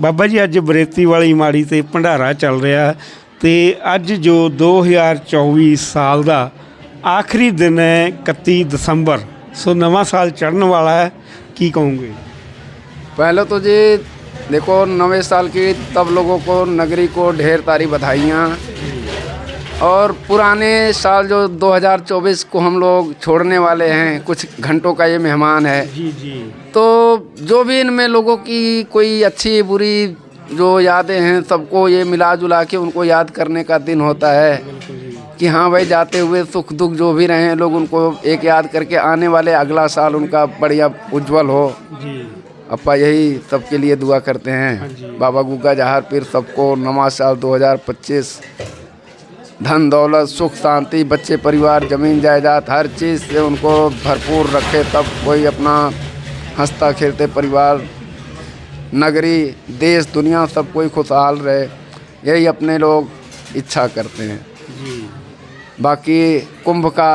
ਬਾਬਾ ਜੀ ਅੱਜ ਬਰੇਤੀ ਵਾਲੀ ਮਾੜੀ ਤੇ ਭੰਡਾਰਾ ਚੱਲ ਰਿਹਾ ਤੇ ਅੱਜ ਜੋ 2024 ਸਾਲ ਦਾ ਆਖਰੀ दिन है 31 दिसंबर सो नवा साल चढ़ने वाला है की कहोगे? पहले तो जी देखो नवे साल की तब लोगों को नगरी को ढेर सारी बधाइयाँ। और पुराने साल जो 2024 को हम लोग छोड़ने वाले हैं, कुछ घंटों का ये मेहमान है जी जी। तो जो भी इनमें लोगों की कोई अच्छी बुरी जो यादें हैं सबको ये मिला जुला के उनको याद करने का दिन होता है कि हाँ भाई जाते हुए सुख दुख जो भी रहे लोग उनको एक याद करके आने वाले अगला साल उनका बढ़िया उज्जवल हो जी। अपा यही सबके लिए दुआ करते हैं। बाबा गुग्गा जहार पीर सबको नवा साल 2025 धन दौलत सुख शांति बच्चे परिवार ज़मीन जायदाद हर चीज़ से उनको भरपूर रखे, तब कोई अपना हंसता खेलते परिवार नगरी देश दुनिया सब कोई खुशहाल रहे, यही अपने लोग इच्छा करते हैं जी। बाकी कुंभ का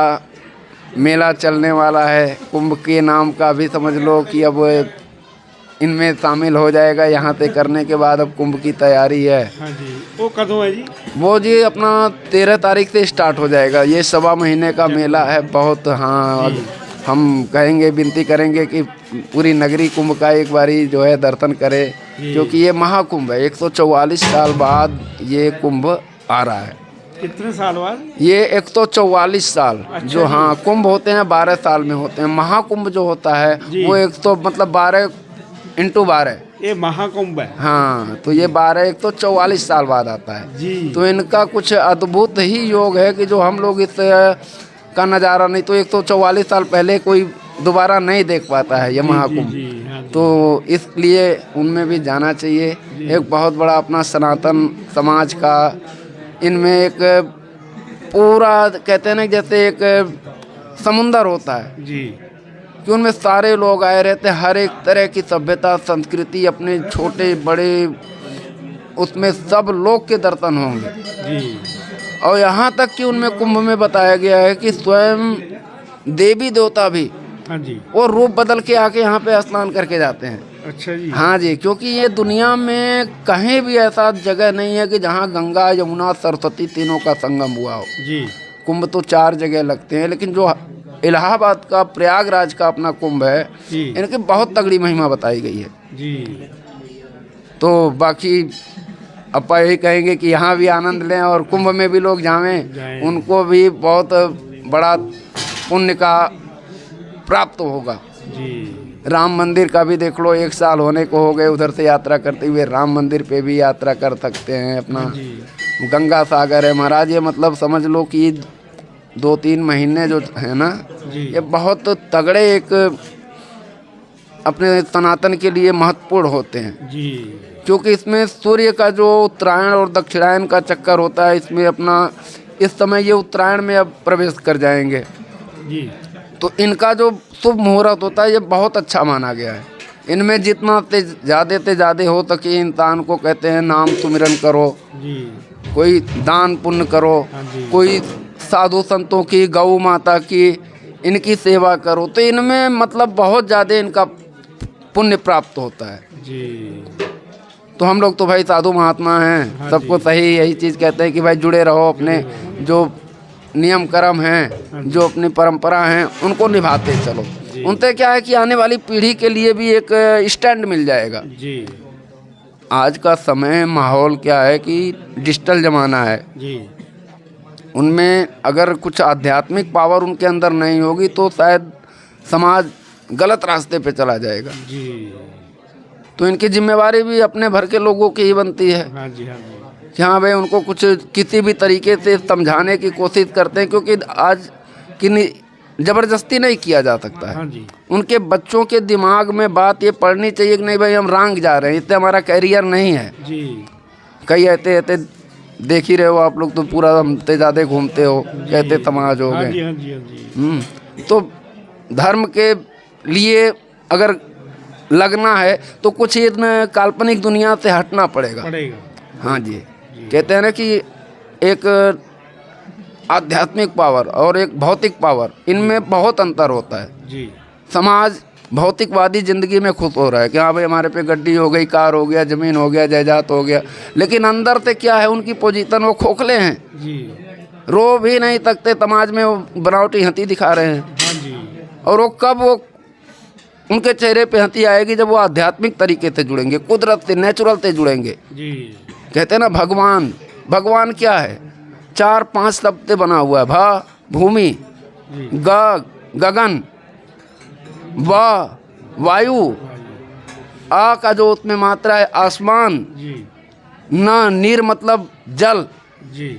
मेला चलने वाला है, कुंभ के नाम का भी समझ लो कि अब इनमें शामिल हो जाएगा। यहाँ से करने के बाद अब कुंभ की तैयारी है। हाँ जी। वो कदों है जी? वो जी अपना 13 तारीख से स्टार्ट हो जाएगा। ये सवा महीने का मेला है बहुत। हाँ हम कहेंगे विनती करेंगे कि पूरी नगरी कुंभ का एक बारी जो है दर्शन करे, क्योंकि ये महाकुंभ है। 144 साल बाद ये कुंभ आ रहा है। कितने साल बाद? ये 144 साल। अच्छा जो हाँ कुंभ होते हैं 12 साल में होते हैं, महाकुंभ जो होता है वो 100 मतलब 12 × 12 ये महाकुंभ है। हाँ तो ये 12 144 साल बाद आता है जी। तो इनका कुछ अद्भुत ही योग है कि जो हम लोग इस का नज़ारा नहीं तो 144 साल पहले कोई दोबारा नहीं देख पाता है ये महाकुंभ। हाँ तो इसलिए उनमें भी जाना चाहिए। एक बहुत बड़ा अपना सनातन समाज का इनमें एक पूरा कहते हैं ना जैसे एक समुंदर होता है जी कि उनमें सारे लोग आए रहते हैं, हर एक तरह की सभ्यता संस्कृति अपने छोटे बड़े उसमें सब लोग के दर्शन होंगे जी। और यहाँ तक कि उनमें कुंभ में बताया गया है कि स्वयं देवी देवता भी हाँ जी वो रूप बदल के आके यहाँ पे स्नान करके जाते हैं। अच्छा जी। हाँ जी, क्योंकि ये दुनिया में कहीं भी ऐसा जगह नहीं है कि जहाँ गंगा यमुना सरस्वती तीनों का संगम हुआ हो जी। कुंभ तो 4 जगह लगते हैं, लेकिन जो इलाहाबाद का प्रयागराज का अपना कुंभ है इनकी बहुत तगड़ी महिमा बताई गई है जी। तो बाकी अपा यही कहेंगे कि यहाँ भी आनंद लें और कुंभ में भी लोग जाएं, उनको भी बहुत बड़ा पुण्य का प्राप्त होगा जी। राम मंदिर का भी देख लो 1 साल होने को हो गए, उधर से यात्रा करते हुए राम मंदिर पे भी यात्रा कर सकते हैं। अपना गंगा सागर है महाराज, ये मतलब समझ लो कि 2-3 महीने जो है ना ये बहुत तगड़े एक अपने सनातन के लिए महत्वपूर्ण होते हैं जी। क्योंकि इसमें सूर्य का जो उत्तरायण और दक्षिणायन का चक्कर होता है, इसमें अपना इस समय ये उत्तरायण में अब प्रवेश कर जाएंगे जी। तो इनका जो शुभ मुहूर्त होता है ये बहुत अच्छा माना गया है। इनमें जितना ज़्यादा हो सके इंसान को कहते हैं नाम सुमिरन करो जी। कोई दान पुण्य करो, कोई साधु संतों की गौ माता की इनकी सेवा करो, तो इनमें मतलब बहुत ज़्यादा इनका पुण्य प्राप्त होता है जी। तो हम लोग तो भाई साधु महात्मा हैं, हाँ सबको जी। सही यही चीज़ कहते हैं कि भाई जुड़े रहो, अपने जो नियम कर्म हैं, जो अपनी परंपरा हैं, उनको निभाते चलो। जी। उनसे क्या है कि आने वाली पीढ़ी के लिए भी एक स्टैंड मिल जाएगा। जी आज का समय माहौल क्या है कि डिजिटल ज़माना है, जी उनमें अगर कुछ आध्यात्मिक पावर उनके अंदर नहीं होगी तो शायद समाज गलत रास्ते पे चला जाएगा। जी। तो इनकी जिम्मेवारी भी अपने भर के लोगों की ही बनती है हाँ जी, हाँ जी। कि हाँ भाई उनको कुछ किसी भी तरीके से समझाने की कोशिश करते हैं, क्योंकि आज की ज़बरदस्ती नहीं किया जा सकता है। हाँ जी। उनके बच्चों के दिमाग में बात ये पड़नी चाहिए कि नहीं भाई हम रांग जा रहे हैं, इससे हमारा कैरियर नहीं है। जी कई ऐसे ऐसे देख ही रहे हो आप लोग, तो पूरा हमसे ज़्यादा घूमते हो, कहते समाज हो हाँ गए। जी, हाँ जी, हाँ जी। तो धर्म के लिए अगर लगना है तो कुछ इन काल्पनिक दुनिया से हटना पड़ेगा। हाँ जी, कहते हैं ना कि एक आध्यात्मिक पावर और एक भौतिक पावर, इनमें बहुत अंतर होता है। जी समाज भौतिकवादी ज़िंदगी में खुश हो रहा है कि हाँ भाई हमारे पे गड्डी हो गई, कार हो गया, ज़मीन हो गया, जायदाद हो गया, लेकिन अंदर से क्या है उनकी पोजीशन, वो खोखले हैं, जी। रो भी नहीं सकते, समाज में वो बनावटी हंसी दिखा रहे हैं। हाँ जी। और वो उनके चेहरे पे हंसी आएगी जब वो आध्यात्मिक तरीके से जुड़ेंगे, कुदरत से, नेचुरल से जुड़ेंगे। जी कहते हैं ना भगवान क्या है, 4-5 शब्द से बना हुआ है। भ भूमि, जी। गगन, वायु, आ का जो उसमें मात्रा है आसमान, जी न नीर मतलब जल। जी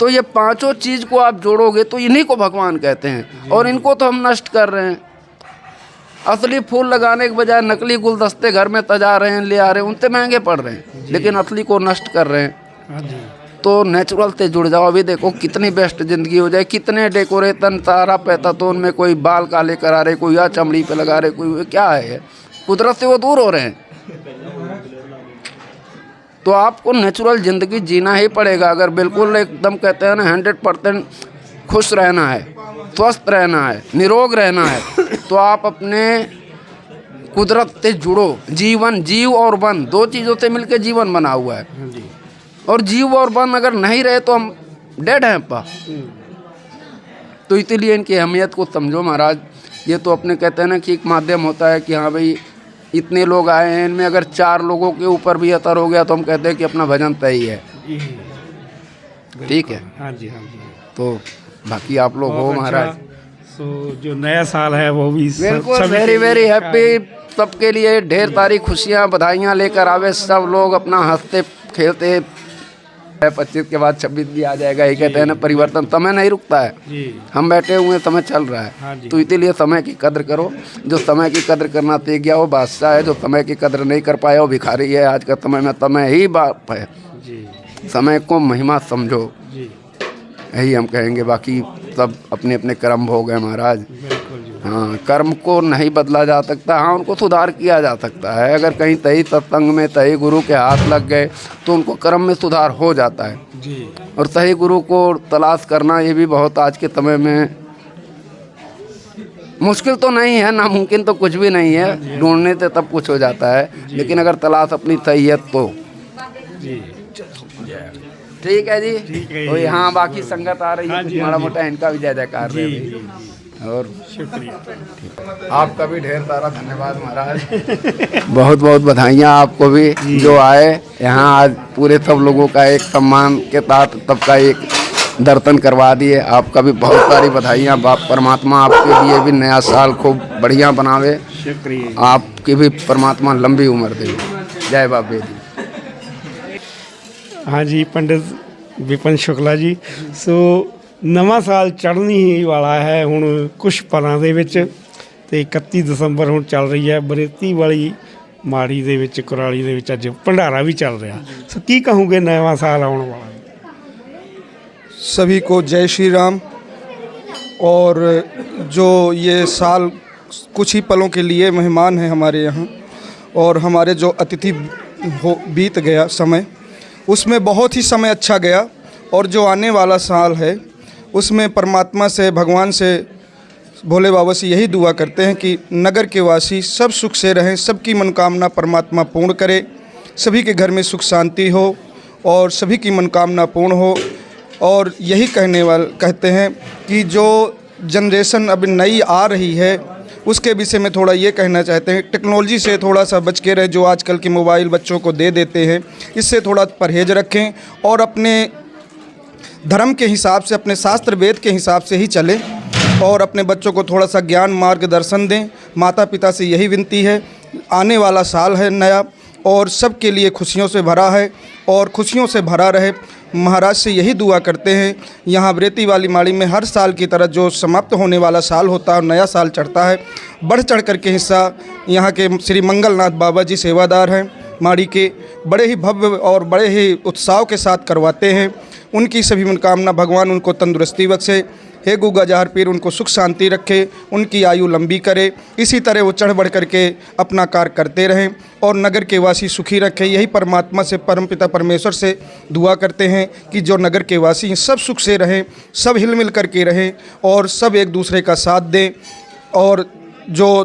तो ये पांचों चीज को आप जोड़ोगे तो इन्हीं को भगवान कहते हैं, और इनको तो हम नष्ट कर रहे हैं। असली फूल लगाने के बजाय नकली गुलदस्ते घर में सजा रहे हैं, ले आ रहे हैं, उनसे महंगे पड़ रहे हैं, लेकिन असली को नष्ट कर रहे हैं। हाँ जी। तो नेचुरल से जुड़ जाओ। अभी देखो कितनी बेस्ट ज़िंदगी हो जाए, कितने डेकोरेशन, सारा पैसा तो उनमें, कोई बाल काले करा रहे, कोई या चमड़ी पे लगा रहे, कोई क्या है, कुदरत से वो दूर हो रहे हैं। तो आपको नेचुरल ज़िंदगी जीना ही पड़ेगा। अगर बिल्कुल एकदम कहते हैं ना 100% खुश रहना है, स्वस्थ रहना है, निरोग रहना है, तो आप अपने कुदरत से जुड़ो। जीव और वन, दो चीज़ों से मिलकर जीवन बना हुआ है, हाँ जी। और जीव और वन अगर नहीं रहे तो हम डेड हैं पा। तो इसीलिए इनकी अहमियत को समझो महाराज। ये तो अपने कहते हैं ना कि एक माध्यम होता है कि हाँ भाई इतने लोग आए हैं, इनमें अगर 4 लोगों के ऊपर भी असर हो गया तो हम कहते हैं कि अपना भजन सही है। ठीक है। हाँ जी, हाँ जी। तो बाकी आप लोग हो बहुत महाराज। अच्छा। सो जो नया साल है वो भी बिल्कुल सभी वेरी के वेरी लिए हैप्पी। सबके लिए ढेर सारी खुशियाँ बधाइयाँ लेकर आवे, सब लोग अपना हंसते खेलते। 25 के बाद 26 भी आ जाएगा। ये कहते हैं ना परिवर्तन, समय नहीं रुकता है। जी। हम बैठे हुए हैं, समय चल रहा हाँ है। जी। तो इसीलिए समय की कद्र करो। जो समय की कद्र करना सीख गया वो बादशाह है, जो समय की कद्र नहीं कर पाया वो भिखारी है। आज का समय में समय ही बाप है। जी समय को महिमा समझो, जी यही हम कहेंगे। बाकी सब अपने अपने कर्म भोग है महाराज। बिल्कुल जी। हाँ, कर्म को नहीं बदला जा सकता। हाँ, उनको सुधार किया जा सकता है। अगर कहीं सही सत्संग में सही गुरु के हाथ लग गए तो उनको कर्म में सुधार हो जाता है। जी और सही गुरु को तलाश करना ये भी बहुत आज के समय में मुश्किल तो नहीं है, नामुमकिन तो कुछ भी नहीं है। ढूंढने से सब कुछ हो जाता है, लेकिन अगर तलाश अपनी सही है तो। जी ठीक है जी। ठीक है। और यहाँ बाकी संगत आ रही हाँ है, कुछ जी, हाँ माड़ा जी। मोटा इनका भी जय जयकार जी रहे जी भाई। जी। और शुक्रिया। आपका भी ढेर सारा धन्यवाद महाराज। बहुत बहुत बधाइयाँ आपको भी जो आए यहाँ। आज पूरे सब लोगों का एक सम्मान के साथ सबका एक दर्शन करवा दिए। आपका भी बहुत सारी बधाइयाँ। बाप परमात्मा आपके लिए भी नया साल खूब बढ़िया बनावे। शुक्रिया। आपकी भी परमात्मा लंबी उम्र दे। जय बाबे जी। हाँ जी, पंडित विपिन शुक्ला जी। सो ਨਵਾਂ ਸਾਲ ਚੜ੍ਹਨ ਹੀ ਵਾਲਾ ਹੈ ਹੁਣ ਕੁਝ ਪਲਾਂ ਦੇ ਵਿੱਚ, ਤੇ 31 ਦਸੰਬਰ ਹੁਣ ਚੱਲ ਰਹੀ ਹੈ। ਬਰੇਤੀ ਵਾਲੀ ਮਾੜੀ ਦੇ ਵਿੱਚ, ਕੁਰਾਲੀ ਦੇ ਵਿੱਚ ਅੱਜ ਭੰਡਾਰਾ ਵੀ ਚੱਲ ਰਿਹਾ। ਸੋ ਕੀ ਕਹੋਗੇ ਨਵਾਂ ਸਾਲ ਆਉਣ ਵਾਲਾ? सभी को जय श्री राम। और जो ये साल कुछ ही पलों के लिए मेहमान हैं हमारे यहाँ, और हमारे जो अतिथि बीत गया समय, उसमें बहुत ही समय अच्छा गया। और जो आने वाला साल है उसमें परमात्मा से, भगवान से भोले बाबा से यही दुआ करते हैं कि नगर के वासी सब सुख से रहें, सबकी मनोकामना परमात्मा पूर्ण करे, सभी के घर में सुख शांति हो और सभी की मनोकामना पूर्ण हो। और यही कहते हैं कि जो जनरेशन अब नई आ रही है उसके विषय में थोड़ा ये कहना चाहते हैं, टेक्नोलॉजी से थोड़ा सा बच के रहे। जो आजकल के मोबाइल बच्चों को दे देते हैं, इससे थोड़ा परहेज रखें और अपने धर्म के हिसाब से, अपने शास्त्र वेद के हिसाब से ही चलें और अपने बच्चों को थोड़ा सा ज्ञान मार्गदर्शन दें। माता पिता से यही विनती है। आने वाला साल है नया और सबके लिए खुशियों से भरा है और खुशियों से भरा रहे। महाराज से यही दुआ करते हैं। यहाँ बरेती वाली माड़ी में हर साल की तरह जो समाप्त होने वाला साल होता है और नया साल चढ़ता है, बढ़ चढ़ कर के हिस्सा यहाँ के श्री मंगलनाथ बाबा जी सेवादार हैं माड़ी के, बड़े ही भव्य और बड़े ही उत्साह के साथ करवाते हैं। उनकी सभी मनोकामना भगवान उनको तंदुरुस्ती बख्शे। हे गुगा जहर पीर उनको सुख शांति रखे, उनकी आयु लंबी करे, इसी तरह वो चढ़ बढ़ करके अपना कार्य करते रहें और नगर के वासी सुखी रखें। यही परमात्मा से, परमपिता परमेश्वर से दुआ करते हैं कि जो नगर के वासी हैं सब सुख से रहें, सब हिल मिल करके रहें और सब एक दूसरे का साथ दें और जो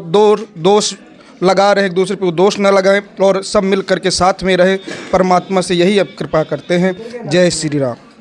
दोष लगा रहे एक दूसरे पे दोष न लगाएं और सब मिल करके साथ में रहें। परमात्मा से यही अब कृपा करते हैं। जय श्री राम।